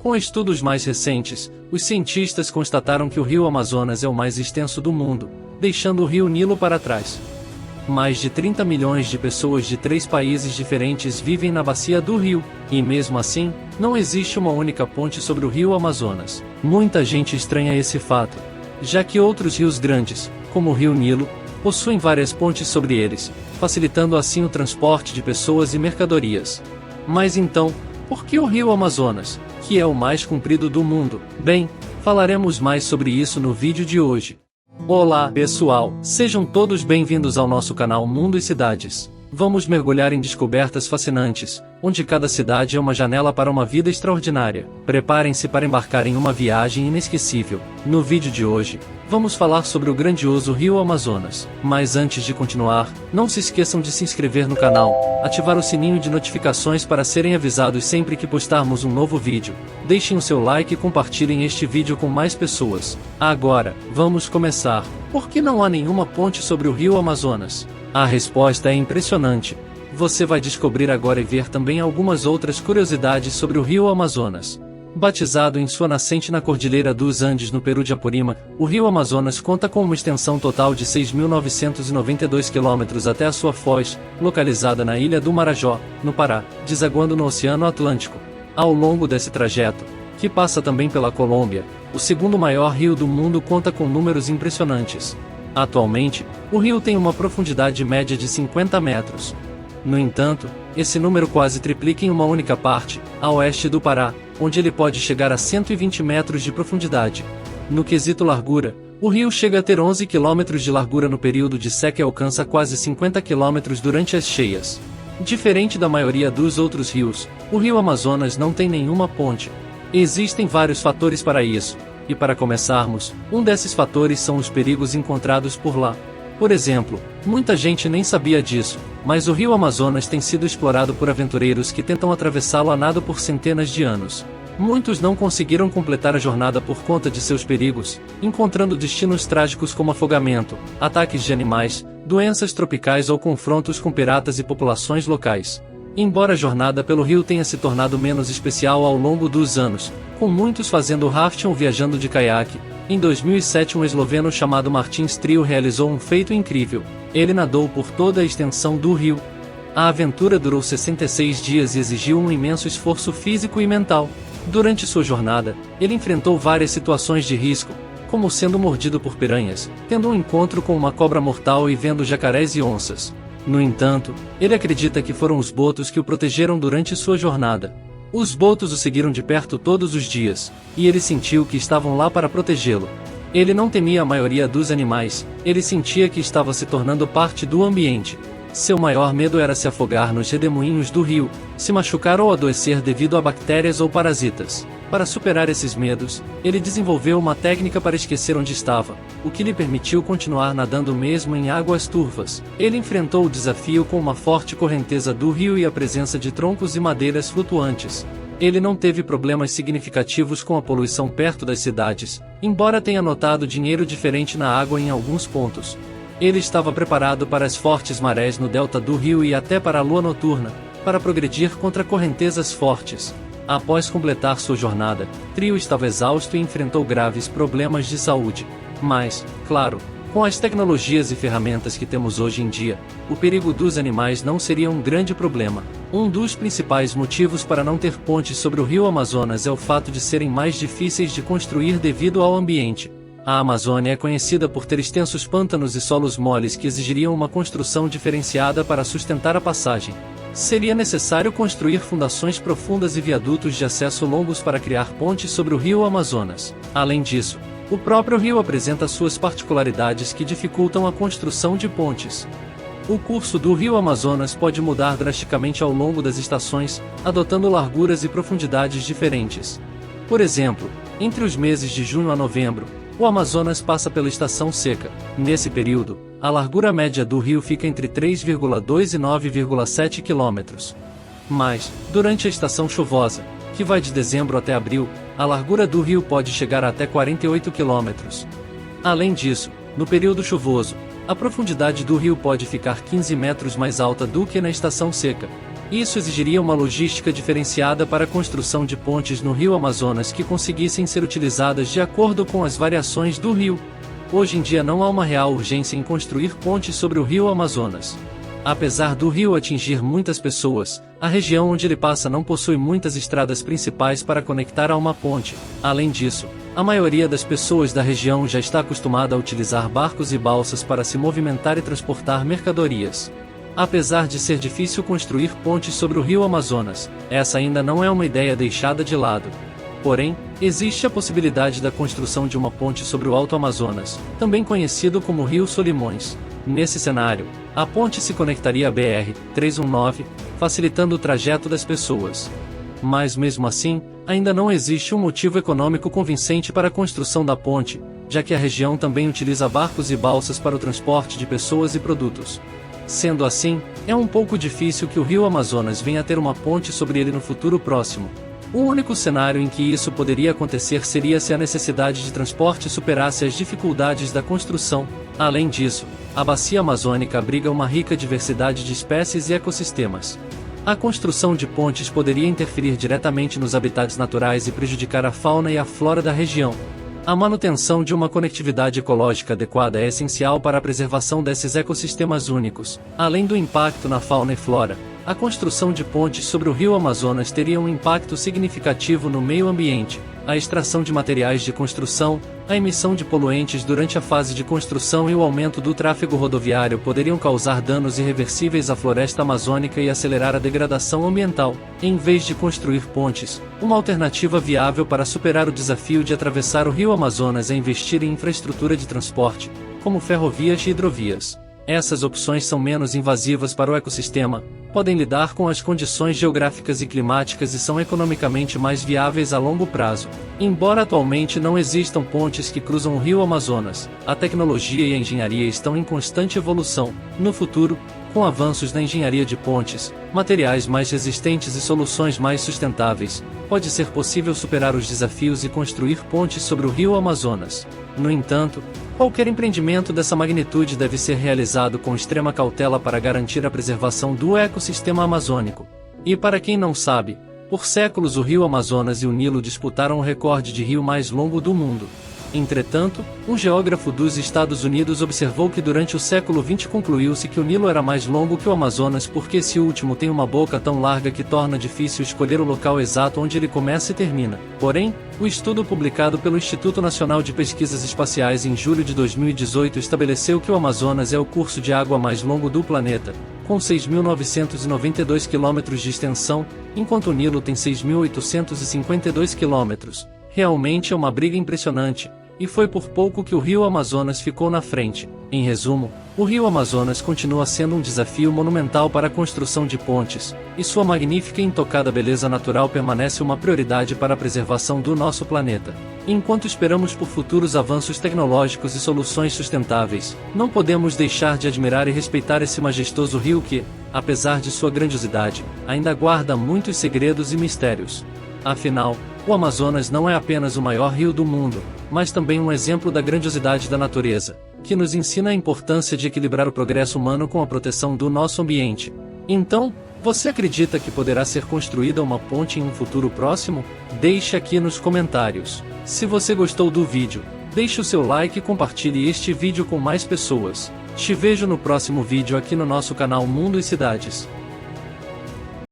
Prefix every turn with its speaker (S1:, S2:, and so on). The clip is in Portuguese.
S1: Com estudos mais recentes, os cientistas constataram que o rio Amazonas é o mais extenso do mundo, deixando o rio Nilo para trás. Mais de 30 milhões de pessoas de 3 países diferentes vivem na bacia do rio, e mesmo assim, não existe uma única ponte sobre o rio Amazonas. Muita gente estranha esse fato, já que outros rios grandes, como o rio Nilo, possuem várias pontes sobre eles, facilitando assim o transporte de pessoas e mercadorias. Mas então, por que o rio Amazonas, que é o mais comprido do mundo? Bem, falaremos mais sobre isso no vídeo de hoje. Olá, pessoal! Sejam todos bem-vindos ao nosso canal Mundo e Cidades. Vamos mergulhar em descobertas fascinantes, onde cada cidade é uma janela para uma vida extraordinária. Preparem-se para embarcar em uma viagem inesquecível. No vídeo de hoje, vamos falar sobre o grandioso rio Amazonas. Mas antes de continuar, não se esqueçam de se inscrever no canal, ativar o sininho de notificações para serem avisados sempre que postarmos um novo vídeo. Deixem o seu like e compartilhem este vídeo com mais pessoas. Agora, vamos começar. Por que não há nenhuma ponte sobre o rio Amazonas? A resposta é impressionante. Você vai descobrir agora e ver também algumas outras curiosidades sobre o rio Amazonas. Batizado em sua nascente na Cordilheira dos Andes no Peru de Apurímac, o rio Amazonas conta com uma extensão total de 6.992 km até a sua foz, localizada na ilha do Marajó, no Pará, desaguando no Oceano Atlântico. Ao longo desse trajeto, que passa também pela Colômbia, o segundo maior rio do mundo conta com números impressionantes. Atualmente, o rio tem uma profundidade média de 50 metros. No entanto, esse número quase triplica em uma única parte, a oeste do Pará, onde ele pode chegar a 120 metros de profundidade. No quesito largura, o rio chega a ter 11 km de largura no período de seca e alcança quase 50 km durante as cheias. Diferente da maioria dos outros rios, o rio Amazonas não tem nenhuma ponte. Existem vários fatores para isso. E para começarmos, um desses fatores são os perigos encontrados por lá. Por exemplo, muita gente nem sabia disso, mas o rio Amazonas tem sido explorado por aventureiros que tentam atravessá-lo a nado por centenas de anos. Muitos não conseguiram completar a jornada por conta de seus perigos, encontrando destinos trágicos como afogamento, ataques de animais, doenças tropicais ou confrontos com piratas e populações locais. Embora a jornada pelo rio tenha se tornado menos especial ao longo dos anos, com muitos fazendo rafting ou viajando de caiaque, em 2007 um esloveno chamado Martin Striel realizou um feito incrível. Ele nadou por toda a extensão do rio. A aventura durou 66 dias e exigiu um imenso esforço físico e mental. Durante sua jornada, ele enfrentou várias situações de risco, como sendo mordido por piranhas, tendo um encontro com uma cobra mortal e vendo jacarés e onças. No entanto, ele acredita que foram os botos que o protegeram durante sua jornada. Os botos o seguiram de perto todos os dias, e ele sentiu que estavam lá para protegê-lo. Ele não temia a maioria dos animais, ele sentia que estava se tornando parte do ambiente. Seu maior medo era se afogar nos redemoinhos do rio, se machucar ou adoecer devido a bactérias ou parasitas. Para superar esses medos, ele desenvolveu uma técnica para esquecer onde estava, o que lhe permitiu continuar nadando mesmo em águas turvas. Ele enfrentou o desafio com uma forte correnteza do rio e a presença de troncos e madeiras flutuantes. Ele não teve problemas significativos com a poluição perto das cidades, embora tenha notado dinheiro diferente na água em alguns pontos. Ele estava preparado para as fortes marés no delta do rio e até para a lua noturna, para progredir contra correntezas fortes. Após completar sua jornada, Striel estava exausto e enfrentou graves problemas de saúde. Mas, claro, com as tecnologias e ferramentas que temos hoje em dia, o perigo dos animais não seria um grande problema. Um dos principais motivos para não ter pontes sobre o rio Amazonas é o fato de serem mais difíceis de construir devido ao ambiente. A Amazônia é conhecida por ter extensos pântanos e solos moles que exigiriam uma construção diferenciada para sustentar a passagem. Seria necessário construir fundações profundas e viadutos de acesso longos para criar pontes sobre o rio Amazonas. Além disso, o próprio rio apresenta suas particularidades que dificultam a construção de pontes. O curso do rio Amazonas pode mudar drasticamente ao longo das estações, adotando larguras e profundidades diferentes. Por exemplo, entre os meses de junho a novembro, o Amazonas passa pela estação seca. Nesse período, a largura média do rio fica entre 3,2 e 9,7 km. Mas, durante a estação chuvosa, que vai de dezembro até abril, a largura do rio pode chegar a até 48 km. Além disso, no período chuvoso, a profundidade do rio pode ficar 15 metros mais alta do que na estação seca. Isso exigiria uma logística diferenciada para a construção de pontes no rio Amazonas que conseguissem ser utilizadas de acordo com as variações do rio. Hoje em dia não há uma real urgência em construir pontes sobre o rio Amazonas. Apesar do rio atingir muitas pessoas, a região onde ele passa não possui muitas estradas principais para conectar a uma ponte. Além disso, a maioria das pessoas da região já está acostumada a utilizar barcos e balsas para se movimentar e transportar mercadorias. Apesar de ser difícil construir pontes sobre o rio Amazonas, essa ainda não é uma ideia deixada de lado. Porém, existe a possibilidade da construção de uma ponte sobre o Alto Amazonas, também conhecido como Rio Solimões. Nesse cenário, a ponte se conectaria à BR-319, facilitando o trajeto das pessoas. Mas mesmo assim, ainda não existe um motivo econômico convincente para a construção da ponte, já que a região também utiliza barcos e balsas para o transporte de pessoas e produtos. Sendo assim, é um pouco difícil que o rio Amazonas venha a ter uma ponte sobre ele no futuro próximo. O único cenário em que isso poderia acontecer seria se a necessidade de transporte superasse as dificuldades da construção. Além disso, a bacia amazônica abriga uma rica diversidade de espécies e ecossistemas. A construção de pontes poderia interferir diretamente nos habitats naturais e prejudicar a fauna e a flora da região. A manutenção de uma conectividade ecológica adequada é essencial para a preservação desses ecossistemas únicos. Além do impacto na fauna e flora, a construção de pontes sobre o rio Amazonas teria um impacto significativo no meio ambiente. A extração de materiais de construção, a emissão de poluentes durante a fase de construção e o aumento do tráfego rodoviário poderiam causar danos irreversíveis à floresta amazônica e acelerar a degradação ambiental. Em vez de construir pontes, uma alternativa viável para superar o desafio de atravessar o rio Amazonas é investir em infraestrutura de transporte, como ferrovias e hidrovias. Essas opções são menos invasivas para o ecossistema, podem lidar com as condições geográficas e climáticas e são economicamente mais viáveis a longo prazo. Embora atualmente não existam pontes que cruzam o rio Amazonas, a tecnologia e a engenharia estão em constante evolução. No futuro, com avanços na engenharia de pontes, materiais mais resistentes e soluções mais sustentáveis, pode ser possível superar os desafios e construir pontes sobre o rio Amazonas. No entanto, qualquer empreendimento dessa magnitude deve ser realizado com extrema cautela para garantir a preservação do ecossistema amazônico. E para quem não sabe, por séculos o rio Amazonas e o Nilo disputaram o recorde de rio mais longo do mundo. Entretanto, um geógrafo dos Estados Unidos observou que durante o século XX concluiu-se que o Nilo era mais longo que o Amazonas porque esse último tem uma boca tão larga que torna difícil escolher o local exato onde ele começa e termina. Porém, o estudo publicado pelo Instituto Nacional de Pesquisas Espaciais em julho de 2018 estabeleceu que o Amazonas é o curso de água mais longo do planeta, com 6.992 km de extensão, enquanto o Nilo tem 6.852 km. Realmente é uma briga impressionante. E foi por pouco que o rio Amazonas ficou na frente. Em resumo, o rio Amazonas continua sendo um desafio monumental para a construção de pontes, e sua magnífica e intocada beleza natural permanece uma prioridade para a preservação do nosso planeta. Enquanto esperamos por futuros avanços tecnológicos e soluções sustentáveis, não podemos deixar de admirar e respeitar esse majestoso rio que, apesar de sua grandiosidade, ainda guarda muitos segredos e mistérios. Afinal, o Amazonas não é apenas o maior rio do mundo, mas também um exemplo da grandiosidade da natureza, que nos ensina a importância de equilibrar o progresso humano com a proteção do nosso ambiente. Então, você acredita que poderá ser construída uma ponte em um futuro próximo? Deixe aqui nos comentários. Se você gostou do vídeo, deixe o seu like e compartilhe este vídeo com mais pessoas. Te vejo no próximo vídeo aqui no nosso canal Mundo e Cidades.